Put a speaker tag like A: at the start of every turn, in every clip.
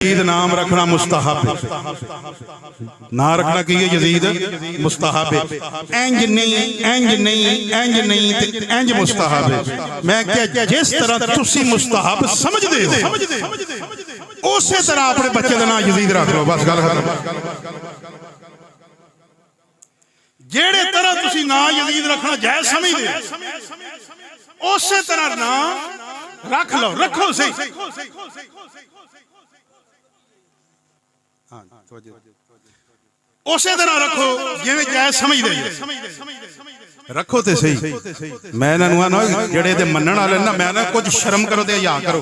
A: یزید نام رکھنا مستحب ہے، نہ رکھنا کی یزید مستحب ہے، انج نہیں انج نہیں انج نہیں تے انج مستحب ہے۔ میں کہ جس طرح تسی مستحب سمجھ دے ہو اسی طرح اپنے بچے دا نام یزید رکھ لو، بس گل ختم۔ جیڑے طرح تسی نام یزید رکھنا جائز سمجھ دے اسی طرح نام رکھ لو، رکھو صحیح۔ اسی طرح رکھو جویں جائز سمجھ دے، رکھو تے صحیح۔ میں انہاں نوں جڑے تے منن والے نا، میں نہ کچھ شرم کرو تے حیا کرو،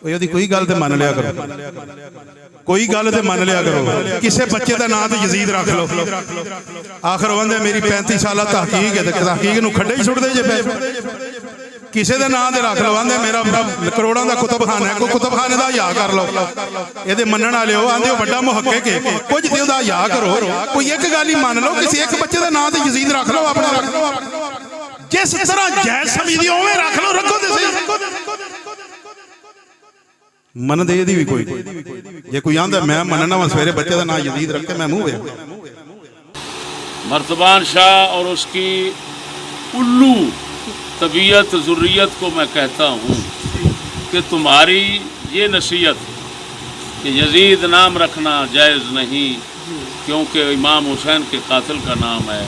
A: اوہ کوئی گل تے من لیا کرو، کوئی گل تے من لیا کرو۔ کسے بچے دا نام تے یزید رکھ لو، آخر وندے میری 35 سالہ تحقیق ہے تے تحقیق نوں کھڈے ہی چھوڑ دے جے پے۔ کسے دے نام تے رکھ لو، آندے میرا کروڑاں دا کتب خانہ ہے، کوئی کتب خانے دا حیا کر لو۔ اے دے منن والے ہو، آندے بڑا محقق ہے، کچھ تے دا حیا کرو، کوئی ایک گل ہی مان لو، کسی ایک بچے دا نام تے یزید رکھ لو، اپنا رکھ لو، جس طرح جائز سمجھدی اوویں رکھ لو، رکھو تے صحیح۔ من دے دی بھی کوئی جے کوئی آندا میں مننا وا سویرے بچے دا نام یزید رکھ کے میں منہ وے۔
B: مرتبان شاہ اور اس کی الو طبیعت ذریت کو میں کہتا ہوں کہ تمہاری یہ نصیحت کہ یزید نام رکھنا جائز نہیں کیونکہ امام حسین کے قاتل کا نام ہے،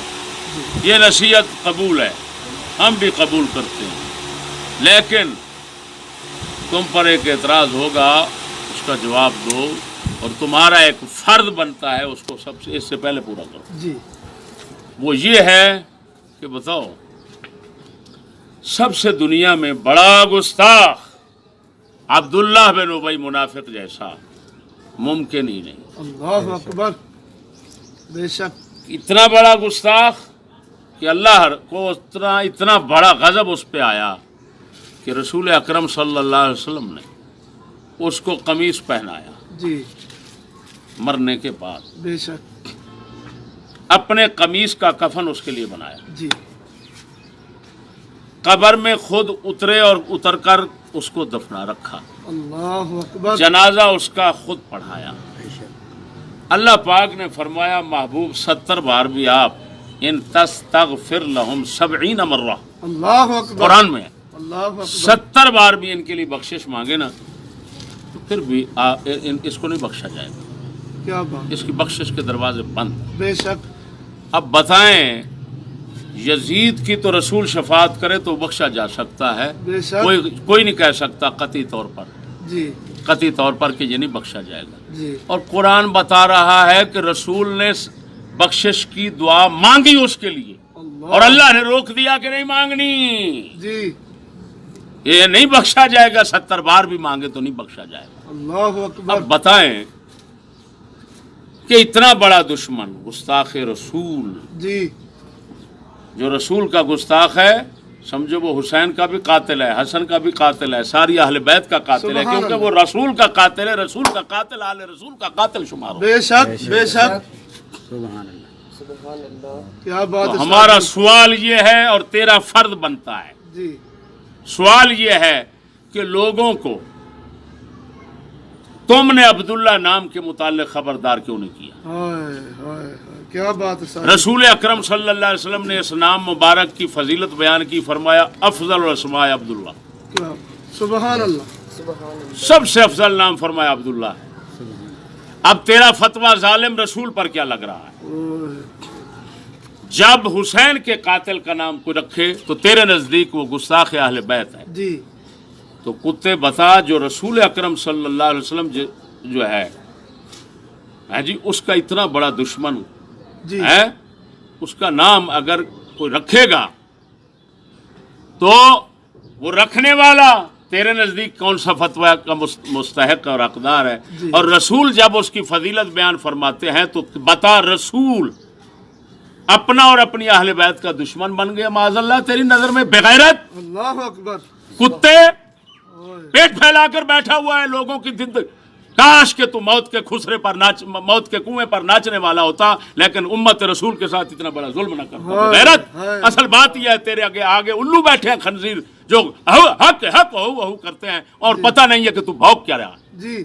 B: یہ نصیحت قبول ہے، ہم بھی قبول کرتے ہیں، لیکن تم پر ایک اعتراض ہوگا، اس کا جواب دو، اور تمہارا ایک فرض بنتا ہے اس کو سب سے اس سے پہلے پورا کرو جی۔ وہ یہ ہے کہ بتاؤ سب سے دنیا میں بڑا گستاخ عبداللہ بن ابی منافق جیسا ممکن ہی نہیں۔
C: اللہ اکبر، بے شک
B: اتنا بڑا گستاخ کہ اللہ کو اتنا بڑا غضب اس پہ آیا کہ رسول اکرم صلی اللہ علیہ وسلم نے اس کو قمیص پہنایا
C: جی،
B: مرنے کے بعد،
C: بے شک
B: اپنے قمیص کا کفن اس کے لیے بنایا،
C: جی،
B: قبر میں خود اترے اور اتر کر اس کو دفنا رکھا،
C: اللہ اکبر،
B: جنازہ اس کا خود پڑھایا۔ اللہ پاک نے فرمایا محبوب 70 بار بھی آپ ان تستغفر لہم 70 مرہ،
C: اللہ اکبر،
B: قرآن میں
C: اللہ اکبر،
B: 70 بار بھی ان کے لیے بخشش مانگے نا تو پھر بھی اس کو نہیں بخشا جائے گا،
C: کیا بات،
B: اس کی بخشش کے دروازے بند۔
C: بے شک،
B: اب بتائیں یزید کی تو رسول شفاعت کرے تو بخشا جا سکتا ہے،
C: بے شک،
B: کوئی نہیں کہہ سکتا قطعی طور پر،
C: جی
B: قطعی طور پر کہ یہ نہیں بخشا جائے گا۔
C: جی،
B: اور قرآن بتا رہا ہے کہ رسول نے بخشش کی دعا مانگی اس کے لیے اور اللہ نے روک دیا کہ نہیں مانگنی،
C: جی،
B: یہ نہیں بخشا جائے گا، 70 بار بھی مانگے تو نہیں بخشا جائے گا۔
C: اللہ اکبر،
B: اب بتائیں کہ اتنا بڑا دشمن گستاخ رسول،
C: جی،
B: جو رسول کا گستاخ ہے، سمجھو وہ حسین کا بھی قاتل ہے، حسن کا بھی قاتل ہے، ساری اہل بیت کا قاتل ہے، کیونکہ وہ رسول کا قاتل ہے، رسول کا قاتل اہل رسول کا قاتل شمار ہو۔
C: بے شک، بے شک، سبحان اللہ، کیا بات ہے۔
B: ہمارا سوال یہ ہے اور تیرا فرض بنتا ہے،
C: جی،
B: سوال یہ ہے کہ لوگوں کو تم نے عبداللہ نام کے متعلق خبردار کیوں نہیں کیا؟
C: ہائے ہائے ہائے، کیا بات ہے۔
B: رسول اکرم صلی اللہ علیہ وسلم نے اس نام مبارک کی فضیلت بیان کی، فرمایا افضل الاسماء عبداللہ،
C: کیا، سبحان اللہ،
B: سب سے افضل نام فرمایا عبداللہ ہے۔ اب تیرا فتویٰ ظالم رسول پر کیا لگ رہا ہے؟ جب حسین کے قاتل کا نام کو رکھے تو تیرے نزدیک وہ گستاخ اہل بیت ہے،
C: جی،
B: تو کتے بتا جو رسول اکرم صلی اللہ علیہ وسلم جو ہے جی اس کا اتنا بڑا دشمن
C: جی،
B: ہے، اس کا نام اگر کوئی رکھے گا تو وہ رکھنے والا تیرے نزدیک کون سا فتویٰ کا مستحق اور حقدار ہے؟
C: جی،
B: اور رسول جب اس کی فضیلت بیان فرماتے ہیں تو بتا رسول اپنا اور اپنی اہل بیت کا دشمن بن گیا معاذ اللہ تیری نظر میں، بغیرت
C: اللہ اکبر،
B: کتے، پیٹ پھیلا کر بیٹھا ہوا ہے لوگوں کی زندگی، کاش کہ تو موت کے خسرے پر موت کے کنویں پر ناچنے والا ہوتا، لیکن امت رسول کے ساتھ اتنا بڑا ظلم نہ کرتا۔ غیرت، اصل بات یہ ہے تیرے آگے الو بیٹھے ہیں خنزیر جو حق حق ہو کرتے ہیں اور پتہ نہیں ہے کہ تو بھوک کیا رہا۔
C: جی،